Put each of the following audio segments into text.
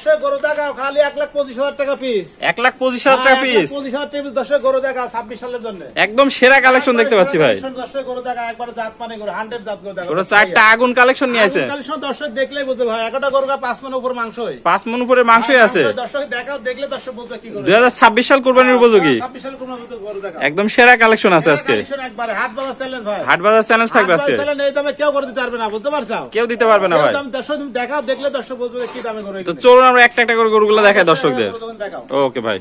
দর্শক গরু দেখাও খালি 1,25,000 টাকা পিস। 1,25,000 টাকা পিস। 1,25,000 টাকা পিস দর্শক গরু দেখাও 26 সালের জন্য। একদম সেরা কালেকশন দেখতে পাচ্ছি ভাই। দর্শক গরু দেখাও একবারে জাত মানে গরু 100 জাত গরু দেখাও। ওটা চারটা আগুন কালেকশন নিয়ে আছে। কালেকশন দর্শক দেখলেই বুঝবে ভাই একটা গরু 5 মণ উপর মাংস হয়। 5 মণ উপরে মাংসই আছে। দর্শক দেখাও দেখলে দর্শক বুঝবে কি করে। 2026 সাল কুরবানির উপযোগী। 26 সাল কুরবানির গরু দেখাও। একদম সেরা কালেকশন আছে আজকে। কালেকশন একবারে হাট বাজার চ্যালেঞ্জ ভাই। হাট বাজার চ্যালেঞ্জ থাকবে আজকে। চ্যালেঞ্জ এই দামে কেউ করে দিতে পারবে না বুঝতে পারছো? কেউ দিতে পারবে না ভাই। দর্শক তুমি দেখাও দেখলে দর্শক বুঝবে কি দামে গরু। তো চলুন আমরা একটা একটা করে গরুগুলো দেখাই দর্শকদের। ওকে ভাই।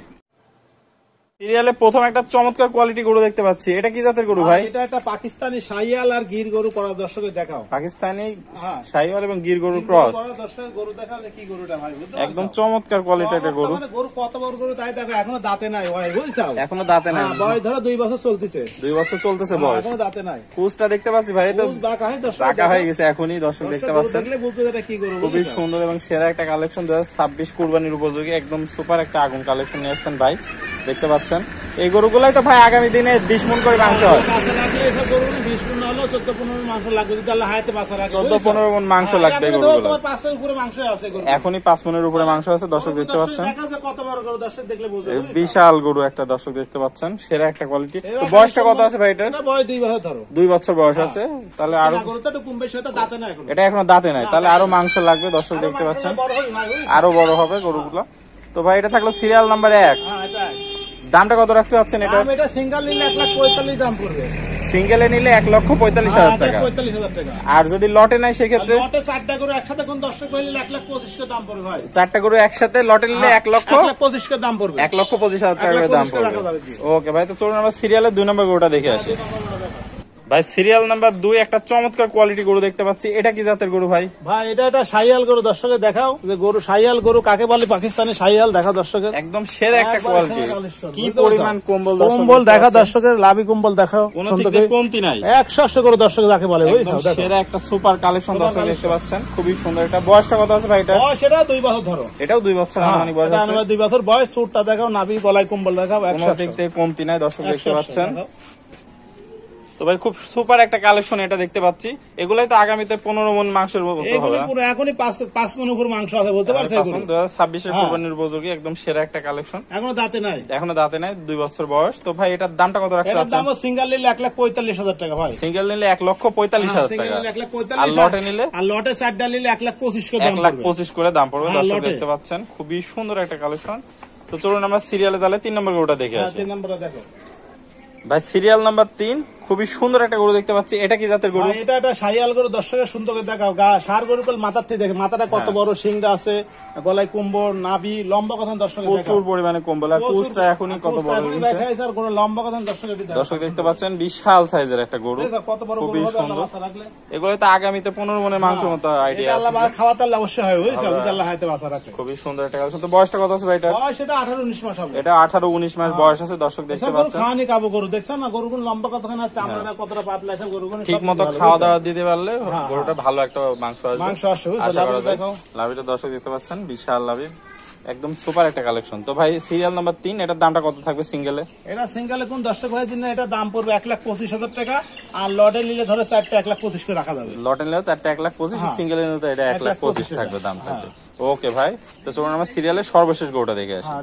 সিরিয়ালে প্রথম একটা চমৎকার কোয়ালিটি গরু দেখতে পাচ্ছি। এটা কি জাতের গরু ভাই? এটা একটা পাকিস্তানি শাহিওয়াল আর গির গরু করা দর্শকদের দেখাও। পাকিস্তানি শাহিওয়াল এবং গির গরুর ক্রস। দর্শক গরু দেখাও কি গরুটা ভাই বুঝতে পারছো? একদম চমৎকার কোয়ালিটির একটা গরু। মানে গরু কত বড় গরু তাই দেখো এখনো দাঁতে নাই ভাই বুঝছো? এখনো দাঁতে নাই। বয়স ধরো 2 বছর চলতেছে। 2 বছর চলতেছে বয়স। এখনো দাঁতে নাই। কুচটা দেখতে পাচ্ছি ভাই তো বাঁকা হয়ে গেছে এখনই দর্শক দেখতে পাচ্ছেন। দেখলে বুঝবে এটা কি গরু। খুবই সুন্দর এবং সেরা একটা কালেকশন 2026 কুরবানির উপযোগী একদম সুপার একটা আগুন কালেকশন নিয়ে আসছেন ভাই। দেখতে পাচ্ছেন এই গরুগুলাই তো ভাই আগামী দিনে 20 মণ করে মাংস হয়। 20 মণ হলো 14-15 মাংস লাগবে যদি আল্লাহ হায়াতে বাঁচা রাখে। 14-15 মণ মাংস লাগবে গরুগুলো। তোমার 5 এর উপরে মাংস আছে গরু। এখনই 5 মণের উপরে মাংস আছে দর্শক দেখতে পাচ্ছেন। দেখা যায় কত বড় গরু দর্শক দেখলে বুঝবে। বিশাল গরু একটা দর্শক দেখতে পাচ্ছেন সেরা একটা কোয়ালিটি। তো বয়সটা কত আছে ভাই এটা? এটা বয়স 2 বছর ধরো। 2 বছর বয়স আছে। তাহলে আরো গরুটা একটু কম বেশি হতে দাঁতে না এখন। এটা এখনো দাঁতে নাই। তাহলে আরো মাংস লাগবে দর্শক দেখতে পাচ্ছেন। আরো বড় হবে গরুগুলো। তো ভাই এটা থাকলো সিরিয়াল নাম্বার 1। হ্যাঁ এটা দামটা কত রাখতে যাচ্ছেন এটা? এটা সিঙ্গেল নিলে 1,45,000 দাম পড়বে। সিঙ্গেলে নিলে 1,45,000 টাকা। 45,000 টাকা। আর যদি লটে নাই সেক্ষেত্রে? লটে 4টা গরু একসাথে কোন দর্শক নিলে 1,25,000 টাকা দাম পড়বে ভাই। 4টা গরু একসাথে লটে নিলে 1,25,000 টাকা দাম পড়বে। 1,25,000 টাকা দাম পড়বে। ওকে ভাই তো চলুন আমরা সিরিয়ালের 2 নম্বর গরুটা দেখে আসি। ভাই সিরিয়াল নাম্বার 2 একটা চমৎকার কোয়ালিটি গরু দেখতে পাচ্ছি। এটা কি জাতের গরু ভাই? ভাই এটা একটা শাহিয়াল গরু দর্শকে দেখাও যে গরু শাহিয়াল গরু কাকে বলে পাকিস্তানি শাহিয়াল দেখা দর্শকের। একদম সেরা একটা কোয়ালিটি। কি পরিমাণ কম্বল দর্শক। কম্বল দেখা দর্শকের লাভি কম্বল দেখাও। কোনো দিকে কমতি নাই। 100 গরু দর্শক যাকে বলে বুঝছো? সেরা একটা সুপার কালেকশন দর্শক দেখতে পাচ্ছেন। খুবই সুন্দর। এটা বয়সটা কত আছে ভাই এটা? বয়স এটা 2 বছর ধরো। এটাও 2 বছর আনুমানিক বয়স আছে। 2 বছর বয়স। চুটটা দেখাও নাভি গলায় কম্বল দেখাও। কোনো দিক থেকে কমতি নাই দর্শক দেখতে পাচ্ছেন। তো ভাই খুব সুপার একটা কালেকশন এটা দেখতে পাচ্ছি। এগুলাই তো আগামীতে 15 মণ মাংসের মতো হবে। এগুলো পুরো এখনই 5 মণ উপর মাংস আছে বলতে পারছেন। 2026 এর কুরবানির উপযোগী একদম সেরা একটা কালেকশন। এখনো দাঁতে নাই। এখনো দাঁতে নাই 2 বছর বয়স। তো ভাই এটার দামটা কত রাখতে এটার চাচ্ছেন? দাম সিঙ্গেল নিলে 1,45,000 টাকা ভাই। সিঙ্গেল নিলে 1,45,000 টাকা। আর লটে নিলে? আর লটে 4টা নিলে 1,25,000 করে দাম পড়বে। 1,25,000 করে দাম পড়বে দর্শক দেখতে পাচ্ছেন। খুবই সুন্দর একটা কালেকশন। তো চলুন আমরা সিরিয়ালে তাহলে 3 নম্বর গরুটা দেখে আসি। 3 নম্বরটা দেখো ভাই সিরিয়াল নাম্বার 3 খুবই সুন্দর একটা গরু দেখতে পাচ্ছি। এটা কি জাতের গরু? এটা একটা শাহিয়াল গরু দর্শকের সুন্দর করে দেখাও। সার গরু মাথার থেকে দেখে মাথাটা কত বড়, শিংটা আছে, গলায় কুম্বল, নাভি, লম্বা কথা দর্শক প্রচুর পরিমাণে কম্বল। আর কুচটা এখনই কত বড় হয়েছে স্যার, কোন লম্বা কথা দর্শক দেখতে পাচ্ছেন। বিশাল সাইজের একটা গরু, কত বড় খুবই সুন্দর। এগুলো তো আগামীতে 15 মণের মাংস মতো আইডিয়া আছে। আল্লাহ খাওয়া তাহলে অবশ্যই হয় বুঝছো, আল্লাহ হাতে বাঁচা রাখে। খুবই সুন্দর একটা কালেকশন। তো বয়সটা কত আছে ভাই এটা? বয়স এটা 18-19 মাস হবে। এটা 18-19 মাস বয়স আছে দর্শক দেখতে পাচ্ছেন। খাওয়ানি কাবু গরু দেখছেন না, গরুগুলো লম্বা কতখানি, চামড়াটা কতটা পাতলা, সব গরুগুলো ঠিক মতো খাওয়া দাওয়া দিতে পারলে গরুটা ভালো একটা মাংস আসবে। আশা করা যায়। লাভিটা দর্শক দেখতে পাচ্ছেন, বিশাল লাভি, একদম সুপার একটা কালেকশন। তো ভাই সিরিয়াল নাম্বার 3 এটার দামটা কত থাকবে সিঙ্গেলে? এটা সিঙ্গেলে কোন দর্শক ভাই দিন এটা দাম পড়বে 1,25,000 টাকা। আর লটে নিলে ধরে 4টা 1,25,000 করে রাখা যাবে। লটে নিলে 4টা 1,25,000, সিঙ্গেলে নিলে এটা 1,25,000 থাকবে দাম থাকবে। ওকে ভাই, তো চলুন আমরা সিরিয়ালের সর্বশেষ গরুটা দেখে আসি।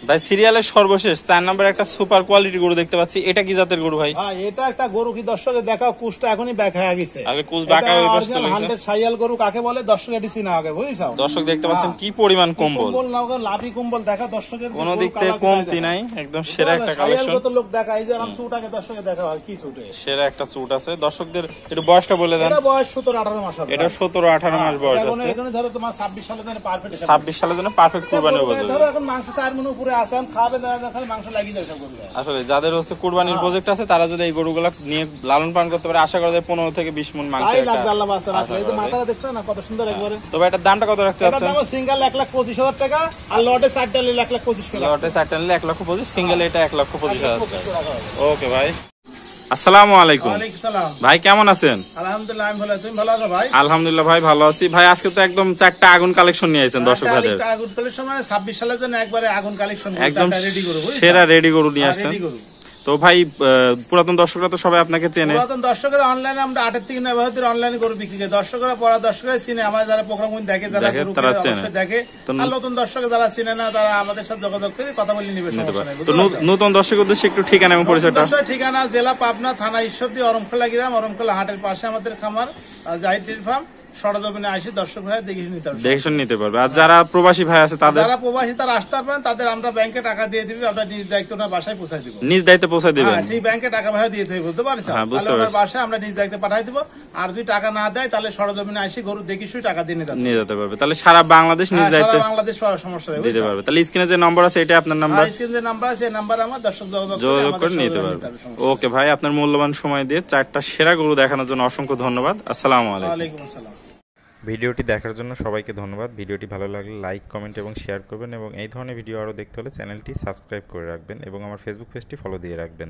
ভাই সিরিয়ালের সর্বশেষ 4 নম্বরে একটা সুপার কোয়ালিটি গরু দেখতে পাচ্ছি। এটা কি জাতের গরু ভাই? এটা একটা গরু কি দর্শকের দেখাও, কুচটা এখনই ব্যাকা হয়ে গেছে। আগে কুচ বাঁকা হয়ে বসে চলে গেছে। শাহিয়াল গরু কাকে বলে দর্শক এটি চিনা আগে বুঝছো। দর্শক দেখতে পাচ্ছেন কি পরিমাণ কম্বল, কম্বল নাও লাভি কম্বল দেখা দর্শকের কোন দিক থেকে কমতি নাই, একদম সেরা একটা কালেকশন। শাহিয়াল কত লোক দেখা, এই যে আরাম চুটাকে দর্শকে দেখা হয় কি চুটে, সেরা একটা চুট আছে। দর্শকদের একটু বয়সটা বলে দেন। এটা বয়স 17-18 মাস হবে। এটা 17-18 মাস বয়স আছে। এখানে ধরো তোমার 26 সালের জন্য পারফেক্ট, 26 সালের জন্য পারফেক্ট কুরবানির উপযোগী। ধরো এখন মাংস 4 মণ উপরে আসেন, খাবে না খালি মাংস লাগিয়ে যায় সব গরু। আসলে যাদের হচ্ছে কুরবানির প্রজেক্ট আছে তারা যদি এই গরুগুলা নিয়ে লালন পালন করতে পারে, আশা করা যায় 15 থেকে 20 মণ মাংস লাগবে। আল্লাহ বাঁচা রাখলে এই যে মাথাটা দেখছো না কত সুন্দর একবারে। তবে এটার দামটা কত রাখতে যাচ্ছেন? এটা দাম সিঙ্গেল 1,25,000 টাকা, আর লটে 4টা নিলে 1,25,000 টাকা। লটে 4টা নিলে 1,25,000, সিঙ্গেল এটা 1,25,000 টাকা। ওকে ভাই, আসসালামু আলাইকুম। ওয়ালাইকুম সালাম। ভাই কেমন আছেন? আলহামদুলিল্লাহ আমি ভালো আছি, তুমি ভালো আছো ভাই? আলহামদুলিল্লাহ ভাই ভালো আছি। ভাই আজকে তো একদম 4টা আগুন কালেকশন নিয়ে আইছেন দর্শক ভাইদের। আগুন কালেকশন মানে 26 সালের জন্য একবারে আগুন কালেকশন, একদম রেডি গরু, সেরা রেডি গরু নিয়ে আসছেন। তো ভাই পুরাতন দর্শকরা তো সবাই আপনাকে চেনে। পুরাতন দর্শকরা অনলাইনে আমরা 8 থেকে 9 বছর অনলাইনে গরু বিক্রি করি। দর্শকরা পড়া দর্শকরা চিনে, আমার যারা প্রোগ্রাম দেখে, যারা গরু তারা অবশ্যই দেখে। আর নতুন দর্শক যারা চিনে না তারা আমাদের সাথে যোগাযোগ করে কথা বলে নিবে, সমস্যা নেই। তো নতুন দর্শকের উদ্দেশ্যে একটু ঠিকানা এবং পরিচয়টা। ঠিকানা জেলা পাবনা, থানা ঈশ্বরদী, অরমখোলা গ্রাম, অরমখোলা হাটের পাশে আমাদের খামার জাহিদ ডেইরি ফার্ম। সরজমিনে আসি দর্শক ভাই দেখে নিতে পারবে। আর যারা প্রবাসী ভাই আছে তাদের, যারা প্রবাসী তারা আসতে পারবেন, তাদের আমরা ব্যাংকে টাকা দিয়ে দিবি, আমরা নিজ দায়িত্ব না বাসায় পৌঁছাই দিব। নিজ দায়িত্বে পৌঁছাই দিবেন? ঠিক, ব্যাংকে টাকা ভাড়া দিয়ে দেবে, বুঝতে পারছেন? তাহলে বাসায় আমরা নিজ দায়িত্বে পাঠাই দিব। আর যদি টাকা না দেয় তাহলে সরজমিনে আসি গরু দেখি শুই টাকা দিয়ে নিয়ে যেতে পারবে। তাহলে সারা বাংলাদেশ নিজ দায়িত্বে, সারা বাংলাদেশ সমস্যা নেই, দিতে পারবে। তাহলে স্ক্রিনে যে নাম্বার আছে এটা আপনার নাম্বার? স্ক্রিনে যে নাম্বার আছে এই নাম্বার আমার, দর্শক যোগাযোগ করে নিতে পারবে। ওকে ভাই, আপনার মূল্যবান সময় দিয়ে 4টা সেরা গরু দেখানোর জন্য অসংখ্য ধন্যবাদ। আসসালামু আলাইকুম। ওয়ালাইকুম আসসালাম। ভিডিওটি দেখার জন্য সবাইকে ধন্যবাদ। ভিডিওটি ভালো লাগলে লাইক, কমেন্ট এবং শেয়ার করবেন এবং এই ধরনের ভিডিও আরও দেখতে হলে চ্যানেলটি সাবস্ক্রাইব করে রাখবেন এবং আমার ফেসবুক পেজটি ফলো দিয়ে রাখবেন।